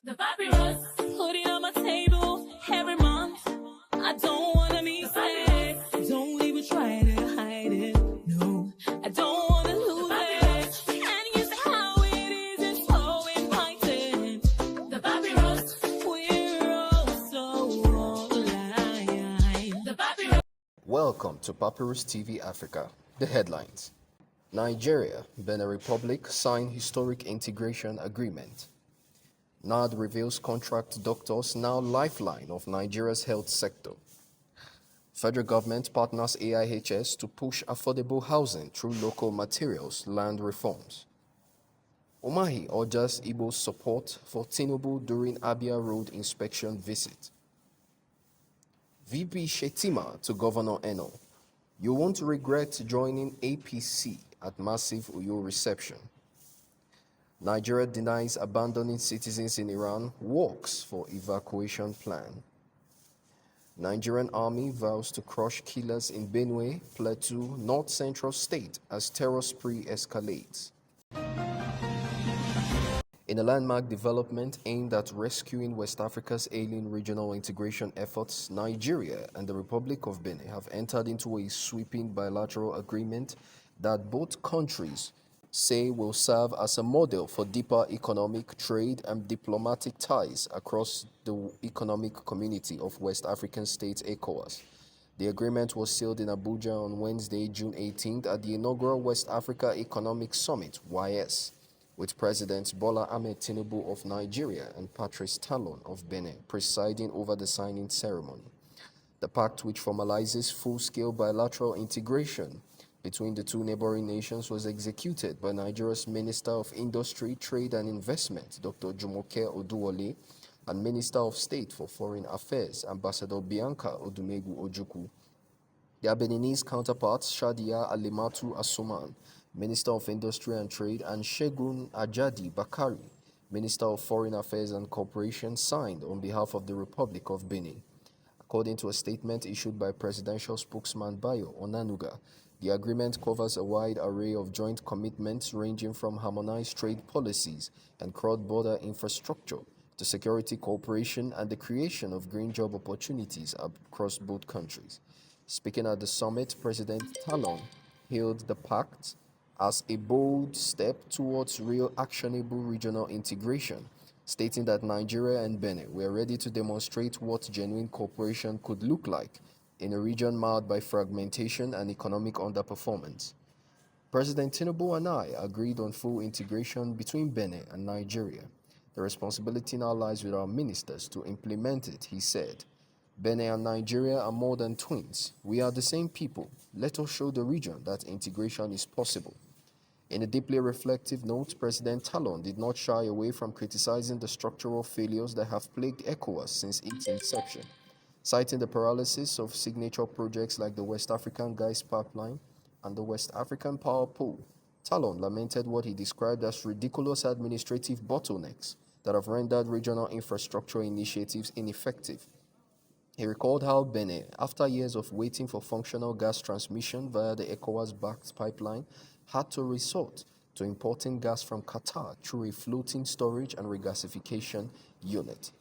The papyrus, putting on my table every month. I don't wanna be sad. Don't even try to hide it. No, I don't wanna lose it. And you say how it is, it's so inviting. The papyrus, we're all so alive. The papyrus. Welcome to Papyrus TV Africa. The headlines. Nigeria, Benin Republic sign historic integration agreement. NAD reveals contract doctors now lifeline of Nigeria's health sector. Federal government partners AIHS to push affordable housing through local materials land reforms. Umahi urges Igbo's support for Tinubu during Abia Road inspection visit. VP Shetima to Governor Eno. You won't regret joining APC at massive Uyo reception. Nigeria denies abandoning citizens in Iran, works for evacuation plan. Nigerian army vows to crush killers in Benue, Plateau, North Central State as terror spree escalates. In a landmark development aimed at rescuing West Africa's ailing regional integration efforts, Nigeria and the Republic of Benin have entered into a sweeping bilateral agreement that both countries say will serve as a model for deeper economic, trade, and diplomatic ties across the economic community of West African states ECOWAS. The agreement was sealed in Abuja on Wednesday, June 18th at the inaugural West Africa Economic Summit, YS, with Presidents Bola Ahmed Tinubu of Nigeria and Patrice Talon of Benin presiding over the signing ceremony. The pact, which formalizes full-scale bilateral integration between the two neighboring nations, was executed by Nigeria's Minister of Industry, Trade and Investment, Dr. Jumoke Oduwole, and Minister of State for Foreign Affairs, Ambassador Bianca Odumegu Ojukwu. Their Beninese counterparts, Shadia Alimatu Asuman, Minister of Industry and Trade, and Shegun Ajadi Bakari, Minister of Foreign Affairs and Cooperation, signed on behalf of the Republic of Benin. According to a statement issued by presidential spokesman Bayo Onanuga, the agreement covers a wide array of joint commitments ranging from harmonized trade policies and cross-border infrastructure to security cooperation and the creation of green job opportunities across both countries. Speaking at the summit, President Talon hailed the pact as a bold step towards real actionable regional integration, stating that Nigeria and Benin were ready to demonstrate what genuine cooperation could look like in a region marred by fragmentation and economic underperformance. President Tinubu and I agreed on full integration between Benin and Nigeria. The responsibility now lies with our ministers to implement it, he said. Benin and Nigeria are more than twins. We are the same people. Let us show the region that integration is possible. In a deeply reflective note, President Talon did not shy away from criticizing the structural failures that have plagued ECOWAS since its inception. Citing the paralysis of signature projects like the West African Gas Pipeline and the West African Power Pool, Talon lamented what he described as ridiculous administrative bottlenecks that have rendered regional infrastructure initiatives ineffective. He recalled how Benin, after years of waiting for functional gas transmission via the ECOWAS-backed pipeline, had to resort to importing gas from Qatar through a floating storage and regasification unit.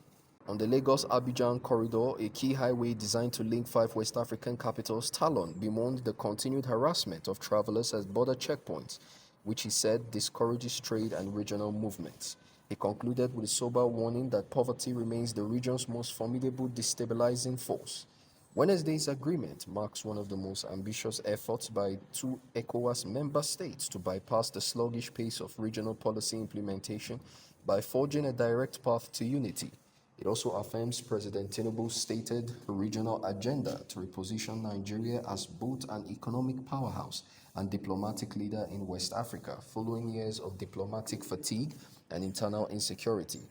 On the Lagos-Abidjan corridor, a key highway designed to link 5 West African capitals, Talon bemoaned the continued harassment of travelers at border checkpoints, which he said discourages trade and regional movements. He concluded with a sober warning that poverty remains the region's most formidable destabilizing force. Wednesday's agreement marks one of the most ambitious efforts by 2 ECOWAS member states to bypass the sluggish pace of regional policy implementation by forging a direct path to unity. It also affirms President Tinubu's stated regional agenda to reposition Nigeria as both an economic powerhouse and diplomatic leader in West Africa, following years of diplomatic fatigue and internal insecurity.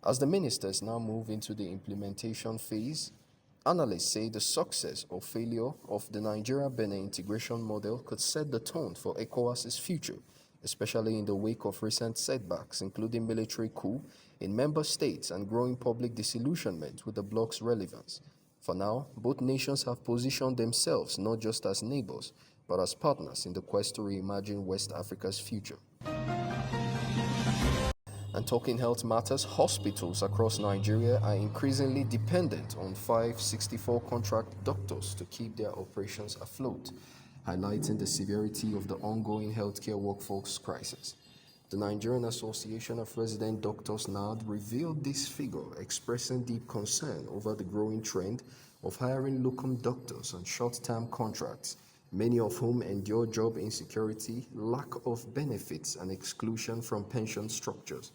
As the ministers now move into the implementation phase, analysts say the success or failure of the Nigeria-Benin integration model could set the tone for ECOWAS's future, especially in the wake of recent setbacks, including military coup in member states and growing public disillusionment with the bloc's relevance. For now, both nations have positioned themselves not just as neighbors, but as partners in the quest to reimagine West Africa's future. And talking health matters, hospitals across Nigeria are increasingly dependent on 564 contract doctors to keep their operations afloat, highlighting the severity of the ongoing healthcare workforce crisis. The Nigerian Association of Resident Doctors NARD revealed this figure, expressing deep concern over the growing trend of hiring locum doctors on short-term contracts, many of whom endure job insecurity, lack of benefits, and exclusion from pension structures.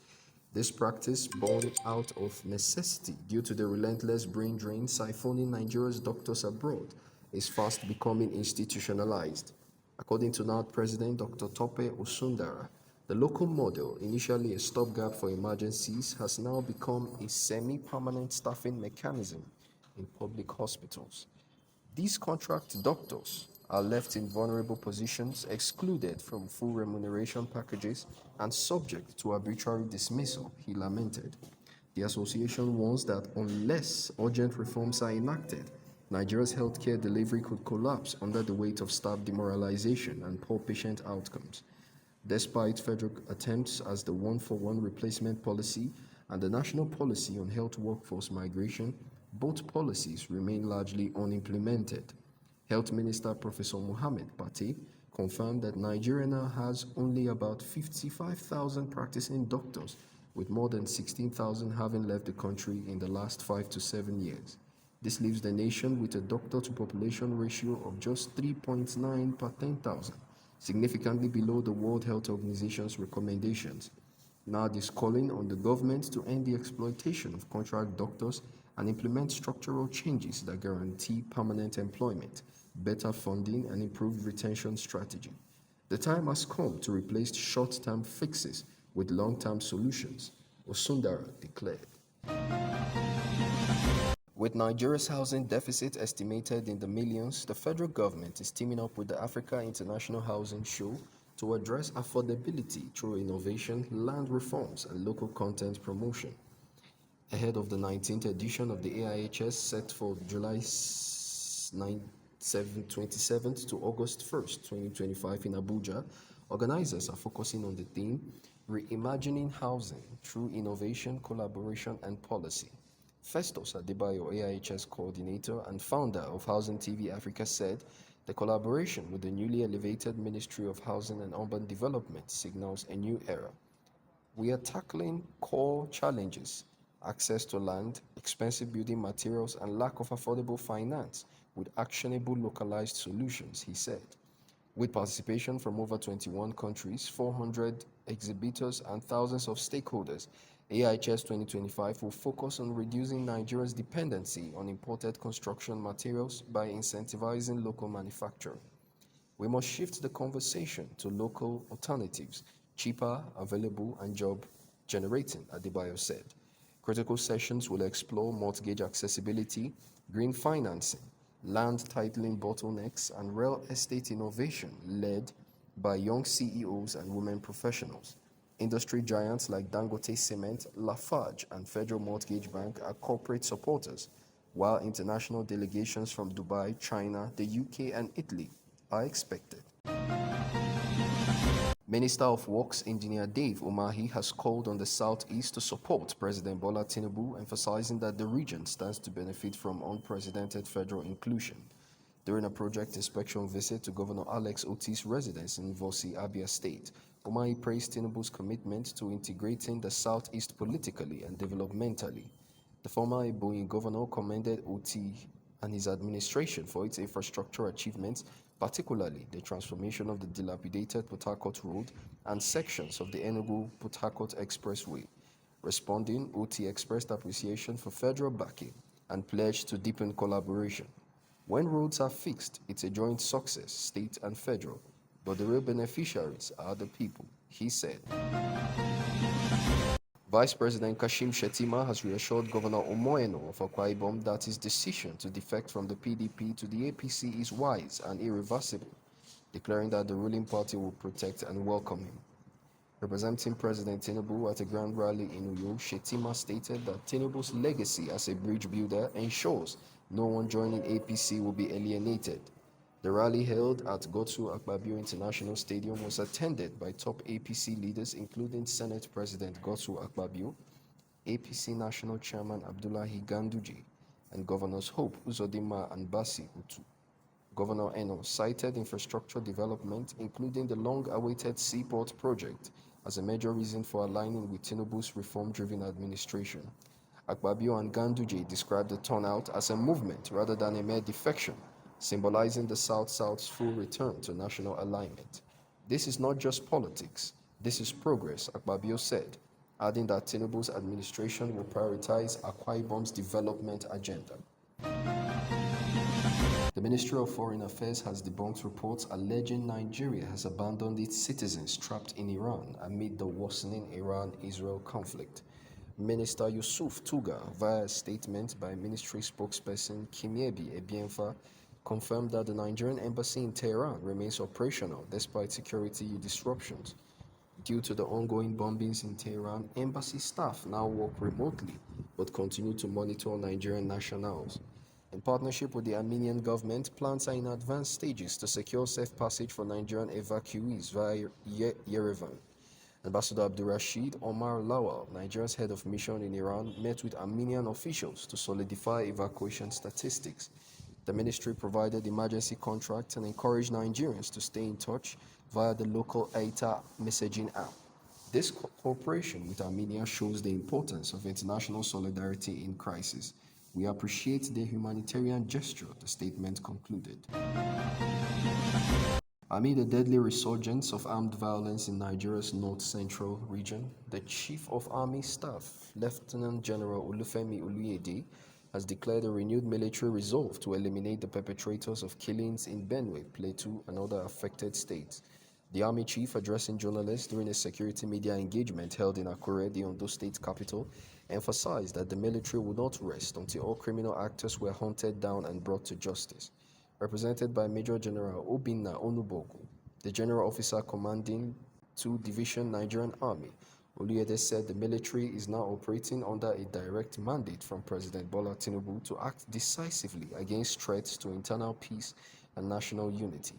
This practice, born out of necessity due to the relentless brain drain siphoning Nigeria's doctors abroad, is fast becoming institutionalized. According to NARD President Dr. Tope Osundara, the local model, initially a stopgap for emergencies, has now become a semi-permanent staffing mechanism in public hospitals. These contract doctors are left in vulnerable positions, excluded from full remuneration packages, and subject to arbitrary dismissal, he lamented. The association warns that unless urgent reforms are enacted, Nigeria's healthcare delivery could collapse under the weight of staff demoralization and poor patient outcomes. Despite federal attempts as the one-for-one replacement policy and the national policy on health workforce migration, both policies remain largely unimplemented. Health Minister Professor Mohammed Pate confirmed that Nigeria now has only about 55,000 practicing doctors, with more than 16,000 having left the country in the last 5 to 7 years. This leaves the nation with a doctor-to-population ratio of just 3.9 per 10,000, significantly below the World Health Organization's recommendations. NARD is calling on the government to end the exploitation of contract doctors and implement structural changes that guarantee permanent employment, better funding, and improved retention strategy. The time has come to replace short-term fixes with long-term solutions, Osundara declared. With Nigeria's housing deficit estimated in the millions, the federal government is teaming up with the Africa International Housing Show to address affordability through innovation, land reforms, and local content promotion. Ahead of the 19th edition of the AIHS set for July 27th to August 1st, 2025 in Abuja, organizers are focusing on the theme Reimagining Housing Through Innovation, Collaboration, and Policy. Festus Adebayo, AIHS coordinator and founder of Housing TV Africa, said the collaboration with the newly elevated Ministry of Housing and Urban Development signals a new era. We are tackling core challenges: access to land, expensive building materials, and lack of affordable finance with actionable localized solutions, he said. With participation from over 21 countries, 400 exhibitors, and thousands of stakeholders, AIHS 2025 will focus on reducing Nigeria's dependency on imported construction materials by incentivizing local manufacturing. We must shift the conversation to local alternatives, cheaper, available, and job-generating, Adebayo said. Critical sessions will explore mortgage accessibility, green financing, land titling bottlenecks, and real estate innovation led by young CEOs and women professionals. Industry giants like Dangote Cement, Lafarge, and Federal Mortgage Bank are corporate supporters, while international delegations from Dubai, China, the UK, and Italy are expected. Minister of Works Engineer Dave Umahi has called on the Southeast to support President Bola Tinubu, emphasizing that the region stands to benefit from unprecedented federal inclusion. During a project inspection visit to Governor Alex Oti's residence in Vosi, Abia State, Umahi praised Tinubu's commitment to integrating the Southeast politically and developmentally. The former Ebonyi governor commended Oti and his administration for its infrastructure achievements, particularly the transformation of the dilapidated Port Harcourt Road and sections of the Enugu-Port Harcourt Expressway. Responding, Oti expressed appreciation for federal backing and pledged to deepen collaboration. When roads are fixed, it's a joint success, state and federal, but the real beneficiaries are the people, he said. Vice President Kashim Shettima has reassured Governor Omoeno of Akwa Ibom that his decision to defect from the PDP to the APC is wise and irreversible, declaring that the ruling party will protect and welcome him. Representing President Tinubu at a grand rally in Uyo, Shettima stated that Tinubu's legacy as a bridge builder ensures no one joining APC will be alienated. The rally held at Gotu Akpabio International Stadium was attended by top APC leaders including Senate President Gotu Akpabio, APC National Chairman Abdullahi Ganduje, and Governors Hope Uzodinma and Basi Utu. Governor Eno cited infrastructure development, including the long-awaited seaport project, as a major reason for aligning with Tinubu's reform-driven administration. Akpabio and Ganduje described the turnout as a movement rather than a mere defection, symbolizing the South-South's full return to national alignment. This is not just politics, this is progress, Akpabio said, adding that Tinubu's administration will prioritize Akwa Ibom's development agenda. The Ministry of Foreign Affairs has debunked reports alleging Nigeria has abandoned its citizens trapped in Iran amid the worsening Iran-Israel conflict. Minister Yusuf Tuga, via a statement by ministry spokesperson Kimiebi Ebienfa, confirmed that the Nigerian embassy in Tehran remains operational despite security disruptions. Due to the ongoing bombings in Tehran, embassy staff now work remotely but continue to monitor Nigerian nationals. In partnership with the Armenian government, plans are in advanced stages to secure safe passage for Nigerian evacuees via Yerevan. Ambassador Abdurrashid Omar Lawal, Nigeria's head of mission in Iran, met with Armenian officials to solidify evacuation statistics. The ministry provided emergency contracts and encouraged Nigerians to stay in touch via the local AITA messaging app. This cooperation with Armenia shows the importance of international solidarity in crisis. We appreciate the humanitarian gesture, the statement concluded. Amid a deadly resurgence of armed violence in Nigeria's north-central region, the Chief of Army Staff, Lieutenant General Olufemi Oluyede, has declared a renewed military resolve to eliminate the perpetrators of killings in Benue, Plateau, and other affected states. The Army Chief, addressing journalists during a security media engagement held in Akure, the Ondo State capital, emphasized that the military would not rest until all criminal actors were hunted down and brought to justice. Represented by Major General Obinna Onubogu, the General Officer commanding 2 Division Nigerian Army, Oluyede said the military is now operating under a direct mandate from President Bola Tinubu to act decisively against threats to internal peace and national unity.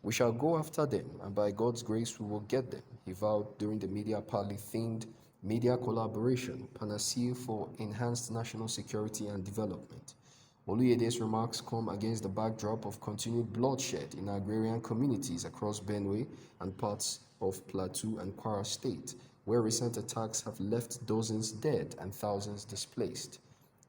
We shall go after them, and by God's grace we will get them, he vowed during the media party-themed media collaboration, Panacea for Enhanced National Security and Development. Oluyede's remarks come against the backdrop of continued bloodshed in agrarian communities across Benue and parts of Plateau and Kwara State, where recent attacks have left dozens dead and thousands displaced.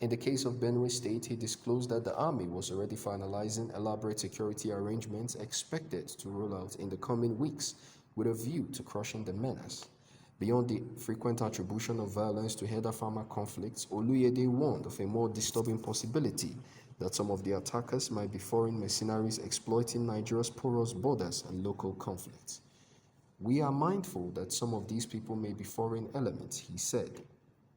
In the case of Benue State, he disclosed that the army was already finalizing elaborate security arrangements expected to roll out in the coming weeks with a view to crushing the menace. Beyond the frequent attribution of violence to herder-farmer conflicts, Oluyede warned of a more disturbing possibility that some of the attackers might be foreign mercenaries exploiting Nigeria's porous borders and local conflicts. We are mindful that some of these people may be foreign elements, he said.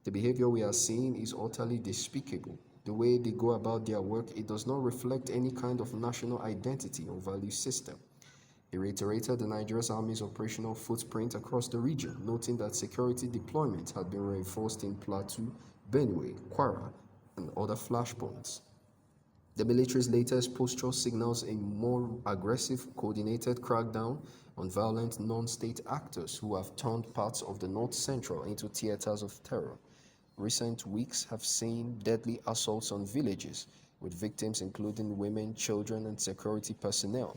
The behavior we are seeing is utterly despicable. The way they go about their work, it does not reflect any kind of national identity or value system. He reiterated the Nigerian Army's operational footprint across the region, noting that security deployment had been reinforced in Plateau, Benue, Kwara, and other flashpoints. The military's latest posture signals a more aggressive, coordinated crackdown on violent non-state actors who have turned parts of the North Central into theaters of terror. Recent weeks have seen deadly assaults on villages, with victims including women, children, and security personnel.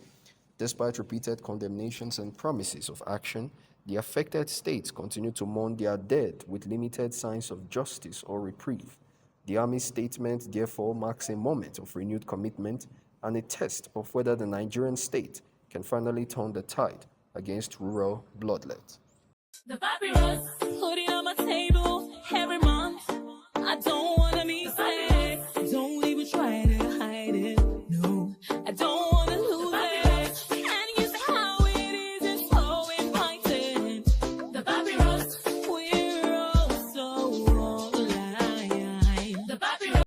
Despite repeated condemnations and promises of action, the affected states continue to mourn their dead with limited signs of justice or reprieve. The Army's statement therefore marks a moment of renewed commitment and a test of whether the Nigerian state can finally turn the tide against rural bloodlet. The papyrus, hoodie on my table every month. I don't